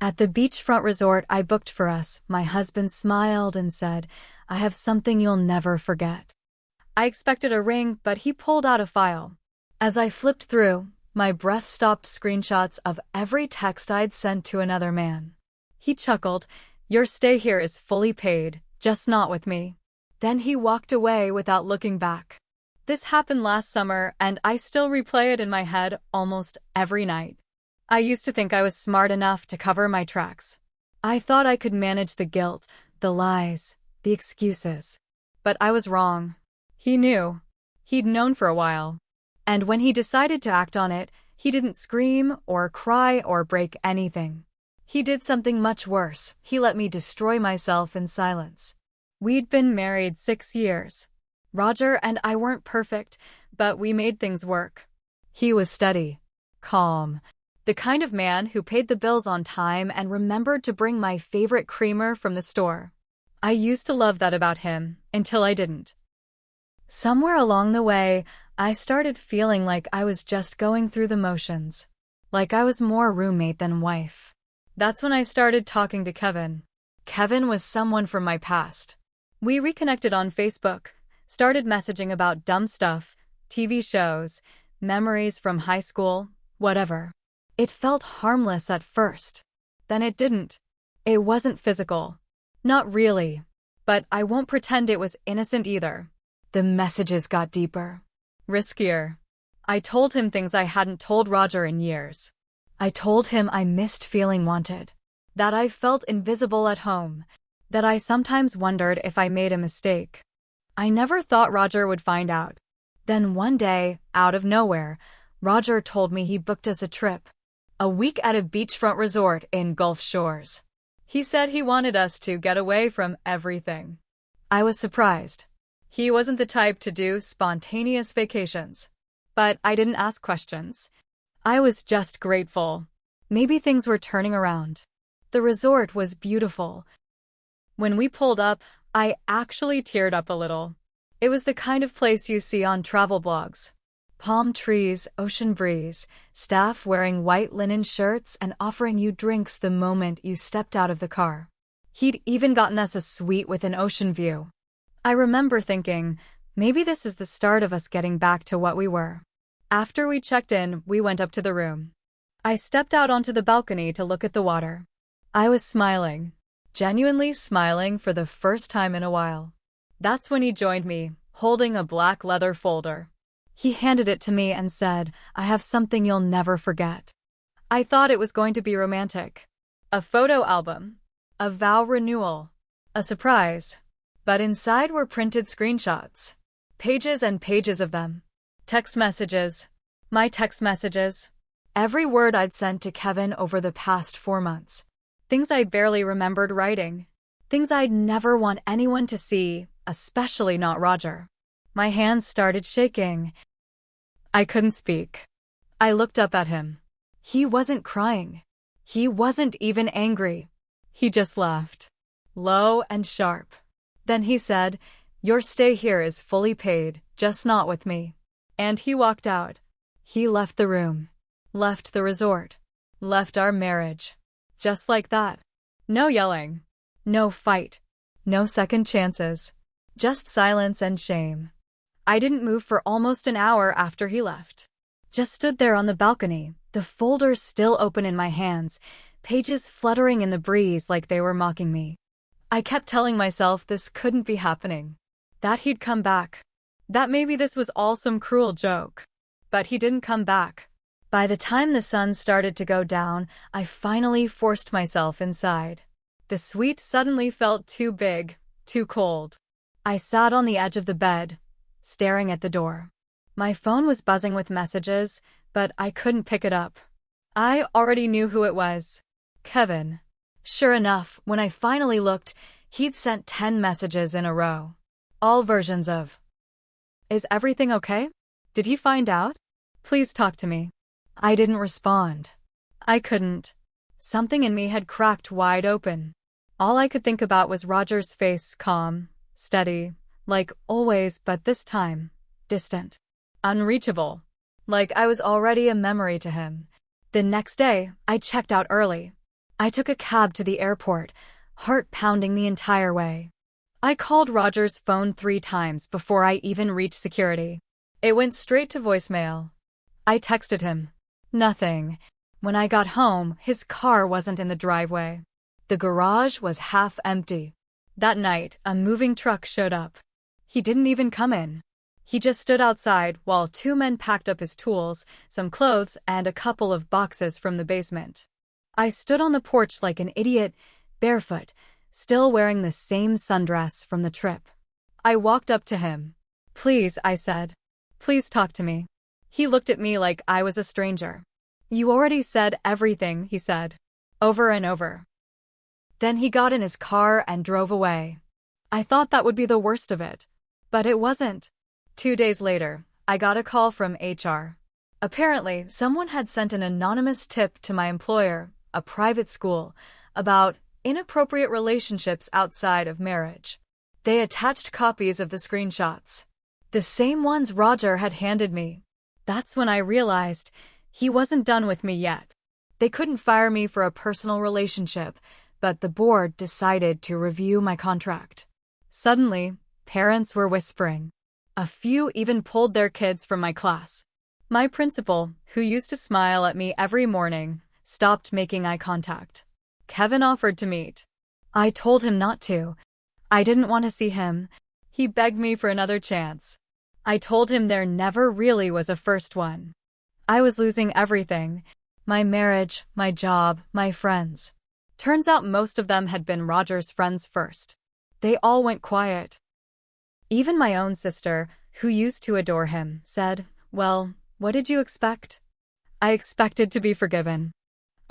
At the beachfront resort I booked for us, my husband smiled and said, "I have something you'll never forget." I expected a ring, but he pulled out a file. As I flipped through, my breath stopped screenshots of every text I'd sent to another man. He chuckled, "Your stay here is fully paid, just not with me." Then he walked away without looking back. This happened last summer, and I still replay it in my head almost every night. I used to think I was smart enough to cover my tracks. I thought I could manage the guilt, the lies, the excuses. But I was wrong. He knew. He'd known for a while. And when he decided to act on it, he didn't scream or cry or break anything. He did something much worse. He let me destroy myself in silence. We'd been married 6 years. Roger and I weren't perfect, but we made things work. He was steady, calm, the kind of man who paid the bills on time and remembered to bring my favorite creamer from the store. I used to love that about him, until I didn't. Somewhere along the way, I started feeling like I was just going through the motions. Like I was more roommate than wife. That's when I started talking to Kevin. Kevin was someone from my past. We reconnected on Facebook, started messaging about dumb stuff, TV shows, memories from high school, whatever. It felt harmless at first. Then it didn't. It wasn't physical. Not really. But I won't pretend it was innocent either. The messages got deeper. Riskier. I told him things I hadn't told Roger in years. I told him I missed feeling wanted. That I felt invisible at home. That I sometimes wondered if I made a mistake. I never thought Roger would find out. Then one day, out of nowhere, Roger told me he booked us a trip. A week at a beachfront resort in Gulf Shores. He said he wanted us to get away from everything. I was surprised. He wasn't the type to do spontaneous vacations. But I didn't ask questions. I was just grateful. Maybe things were turning around. The resort was beautiful. When we pulled up, I actually teared up a little. It was the kind of place you see on travel blogs. Palm trees, ocean breeze, staff wearing white linen shirts and offering you drinks the moment you stepped out of the car. He'd even gotten us a suite with an ocean view. I remember thinking, maybe this is the start of us getting back to what we were. After we checked in, we went up to the room. I stepped out onto the balcony to look at the water. I was smiling, genuinely smiling for the first time in a while. That's when he joined me, holding a black leather folder. He handed it to me and said, "I have something you'll never forget." I thought it was going to be romantic. A photo album. A vow renewal. A surprise. But inside were printed screenshots. Pages and pages of them. Text messages. My text messages. Every word I'd sent to Kevin over the past 4 months. Things I barely remembered writing. Things I'd never want anyone to see, especially not Roger. My hands started shaking. I couldn't speak. I looked up at him. He wasn't crying. He wasn't even angry. He just laughed. Low and sharp. Then he said, "Your stay here is fully paid, just not with me." And he walked out. He left the room. Left the resort. Left our marriage. Just like that. No yelling. No fight. No second chances. Just silence and shame. I didn't move for almost an hour after he left. Just stood there on the balcony, the folders still open in my hands, pages fluttering in the breeze like they were mocking me. I kept telling myself this couldn't be happening. That he'd come back. That maybe this was all some cruel joke. But he didn't come back. By the time the sun started to go down, I finally forced myself inside. The suite suddenly felt too big, too cold. I sat on the edge of the bed, staring at the door. My phone was buzzing with messages, but I couldn't pick it up. I already knew who it was. Kevin. Sure enough, when I finally looked, he'd sent 10 messages in a row. All versions of, "Is everything okay? Did he find out? Please talk to me." I didn't respond. I couldn't. Something in me had cracked wide open. All I could think about was Roger's face, calm, steady, like always, but this time, distant. Unreachable. Like I was already a memory to him. The next day, I checked out early. I took a cab to the airport, heart pounding the entire way. I called Roger's phone 3 times before I even reached security. It went straight to voicemail. I texted him. Nothing. When I got home, his car wasn't in the driveway. The garage was half empty. That night, a moving truck showed up. He didn't even come in. He just stood outside while 2 men packed up his tools, some clothes, and a couple of boxes from the basement. I stood on the porch like an idiot, barefoot, still wearing the same sundress from the trip. I walked up to him. "Please," I said. "Please talk to me." He looked at me like I was a stranger. "You already said everything," he said, over and over. Then he got in his car and drove away. I thought that would be the worst of it. But it wasn't. 2 days later, I got a call from HR. Apparently, someone had sent an anonymous tip to my employer, a private school, about inappropriate relationships outside of marriage. They attached copies of the screenshots. The same ones Roger had handed me. That's when I realized he wasn't done with me yet. They couldn't fire me for a personal relationship, but the board decided to review my contract. Suddenly, parents were whispering. A few even pulled their kids from my class. My principal, who used to smile at me every morning, stopped making eye contact. Kevin offered to meet. I told him not to. I didn't want to see him. He begged me for another chance. I told him there never really was a first one. I was losing everything. My marriage, my job, my friends. Turns out most of them had been Roger's friends first. They all went quiet. Even my own sister, who used to adore him, said, "Well, what did you expect?" I expected to be forgiven.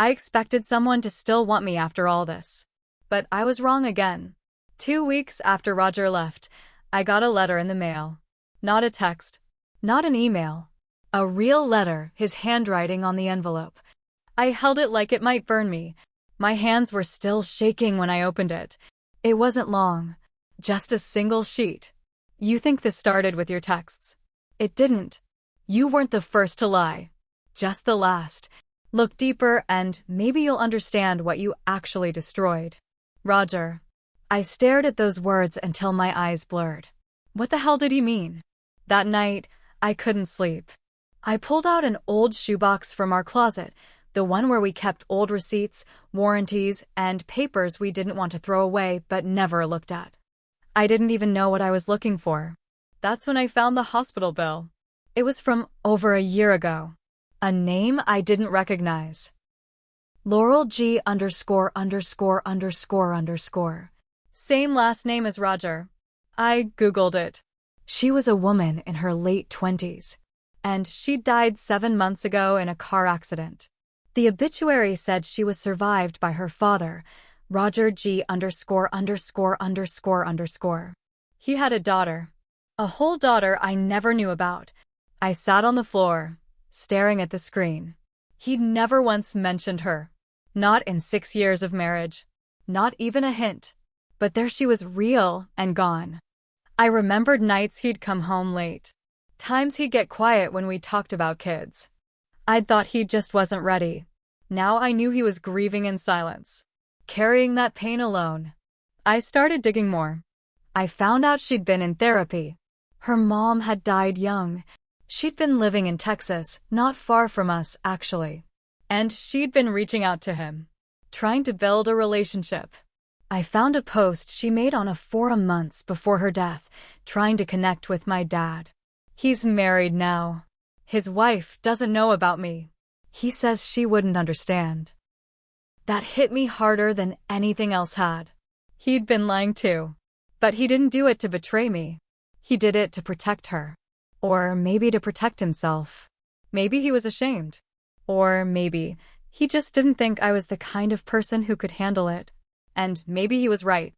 I expected someone to still want me after all this. But I was wrong again. 2 weeks after Roger left, I got a letter in the mail. Not a text. Not an email. A real letter, his handwriting on the envelope. I held it like it might burn me. My hands were still shaking when I opened it. It wasn't long. Just a single sheet. "You think this started with your texts. It didn't. You weren't the first to lie. Just the last. Look deeper and maybe you'll understand what you actually destroyed. Roger." I stared at those words until my eyes blurred. What the hell did he mean? That night, I couldn't sleep. I pulled out an old shoebox from our closet, the one where we kept old receipts, warranties, and papers we didn't want to throw away but never looked at. I didn't even know what I was looking for. That's when I found the hospital bill. It was from over a year ago. A name I didn't recognize. Laurel G ______. Same last name as Roger. I Googled it. She was a woman in her late 20s. And she died 7 months ago in a car accident. The obituary said she was survived by her father, Roger G ______. He had a daughter. A whole daughter I never knew about. I sat on the floor, staring at the screen. He'd never once mentioned her. Not in 6 years of marriage. Not even a hint. But there she was, real and gone. I remembered nights he'd come home late. Times he'd get quiet when we talked about kids. I'd thought he just wasn't ready. Now I knew he was grieving in silence. Carrying that pain alone. I started digging more. I found out she'd been in therapy. Her mom had died young. She'd been living in Texas, not far from us, actually. And she'd been reaching out to him. Trying to build a relationship. I found a post she made on a forum months before her death, trying to connect with my dad. He's married now. His wife doesn't know about me. He says she wouldn't understand. That hit me harder than anything else had. He'd been lying too. But he didn't do it to betray me. He did it to protect her. Or maybe to protect himself. Maybe he was ashamed. Or maybe he just didn't think I was the kind of person who could handle it. And maybe he was right.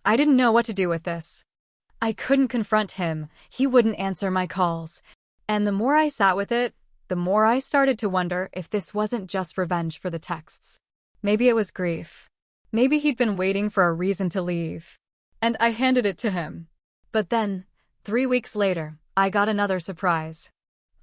I didn't know what to do with this. I couldn't confront him. He wouldn't answer my calls. And the more I sat with it, the more I started to wonder if this wasn't just revenge for the texts. Maybe it was grief. Maybe he'd been waiting for a reason to leave. And I handed it to him. But then, 3 weeks later, I got another surprise.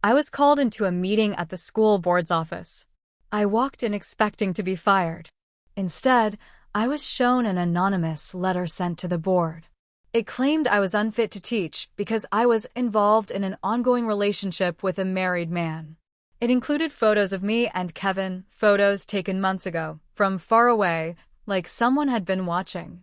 I was called into a meeting at the school board's office. I walked in expecting to be fired. Instead, I was shown an anonymous letter sent to the board. It claimed I was unfit to teach because I was involved in an ongoing relationship with a married man. It included photos of me and Kevin, photos taken months ago, from far away, like someone had been watching.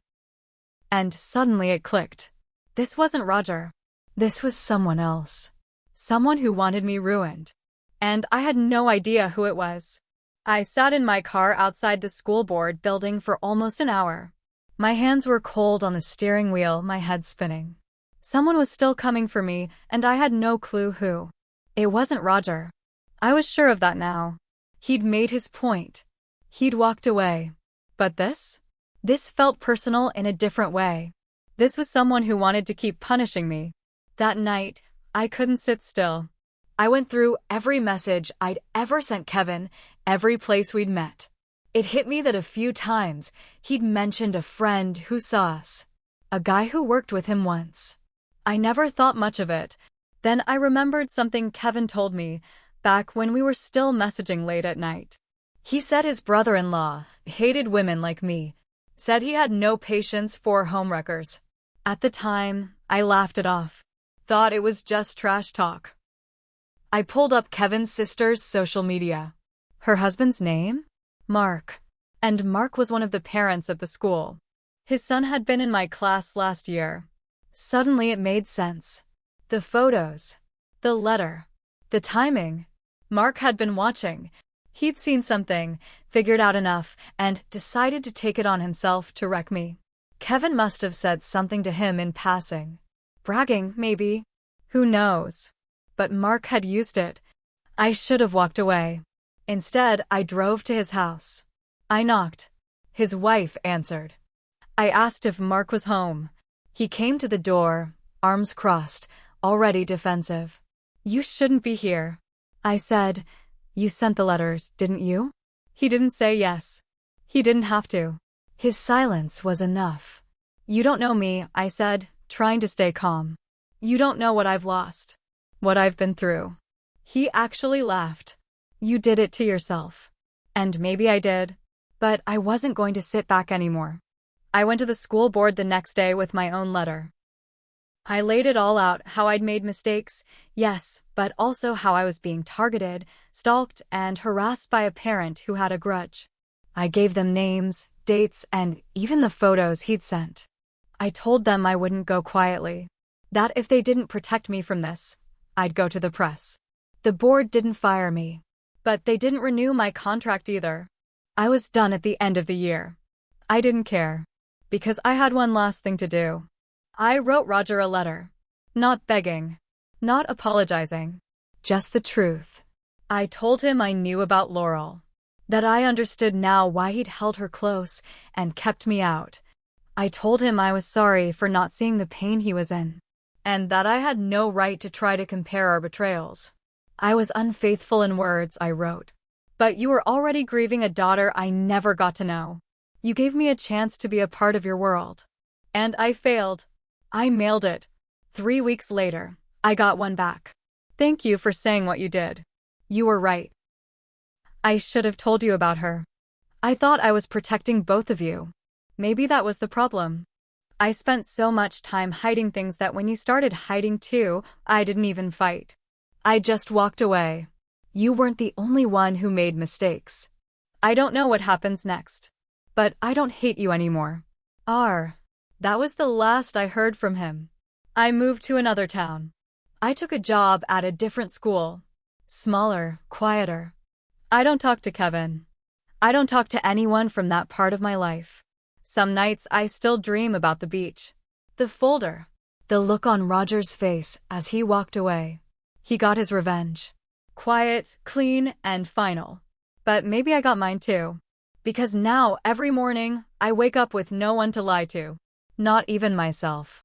And suddenly it clicked. This wasn't Roger. This was someone else. Someone who wanted me ruined. And I had no idea who it was. I sat in my car outside the school board building for almost an hour. My hands were cold on the steering wheel, my head spinning. Someone was still coming for me, and I had no clue who. It wasn't Roger. I was sure of that now. He'd made his point. He'd walked away. But this? This felt personal in a different way. This was someone who wanted to keep punishing me. That night, I couldn't sit still. I went through every message I'd ever sent Kevin, every place we'd met. It hit me that a few times he'd mentioned a friend who saw us. A guy who worked with him once. I never thought much of it. Then I remembered something Kevin told me back when we were still messaging late at night. He said his brother-in-law hated women like me. Said he had no patience for homewreckers. At the time, I laughed it off. Thought it was just trash talk. I pulled up Kevin's sister's social media. Her husband's name? Mark. And Mark was one of the parents at the school. His son had been in my class last year. Suddenly it made sense. The photos. The letter. The timing. Mark had been watching. He'd seen something, figured out enough, and decided to take it on himself to wreck me. Kevin must have said something to him in passing. Bragging, maybe. Who knows? But Mark had used it. I should have walked away. Instead, I drove to his house. I knocked. His wife answered. I asked if Mark was home. He came to the door, arms crossed, already defensive. You shouldn't be here. I said, you sent the letters, didn't you? He didn't say yes. He didn't have to. His silence was enough. You don't know me, I said, trying to stay calm. You don't know what I've lost. What I've been through. He actually laughed. You did it to yourself. And maybe I did. But I wasn't going to sit back anymore. I went to the school board the next day with my own letter. I laid it all out, how I'd made mistakes, yes, but also how I was being targeted, stalked, and harassed by a parent who had a grudge. I gave them names, dates, and even the photos he'd sent. I told them I wouldn't go quietly. That if they didn't protect me from this, I'd go to the press. The board didn't fire me. But they didn't renew my contract either. I was done at the end of the year. I didn't care. Because I had one last thing to do. I wrote Roger a letter. Not begging. Not apologizing. Just the truth. I told him I knew about Laurel. That I understood now why he'd held her close and kept me out. I told him I was sorry for not seeing the pain he was in. And that I had no right to try to compare our betrayals. I was unfaithful in words, I wrote. But you were already grieving a daughter I never got to know. You gave me a chance to be a part of your world. And I failed. I mailed it. 3 weeks later, I got one back. Thank you for saying what you did. You were right. I should have told you about her. I thought I was protecting both of you. Maybe that was the problem. I spent so much time hiding things that when you started hiding too, I didn't even fight. I just walked away. You weren't the only one who made mistakes. I don't know what happens next. But I don't hate you anymore. That was the last I heard from him. I moved to another town. I took a job at a different school. Smaller, quieter. I don't talk to Kevin. I don't talk to anyone from that part of my life. Some nights I still dream about the beach. The folder. The look on Roger's face as he walked away. He got his revenge. Quiet, clean, and final. But maybe I got mine too. Because now, every morning, I wake up with no one to lie to. Not even myself.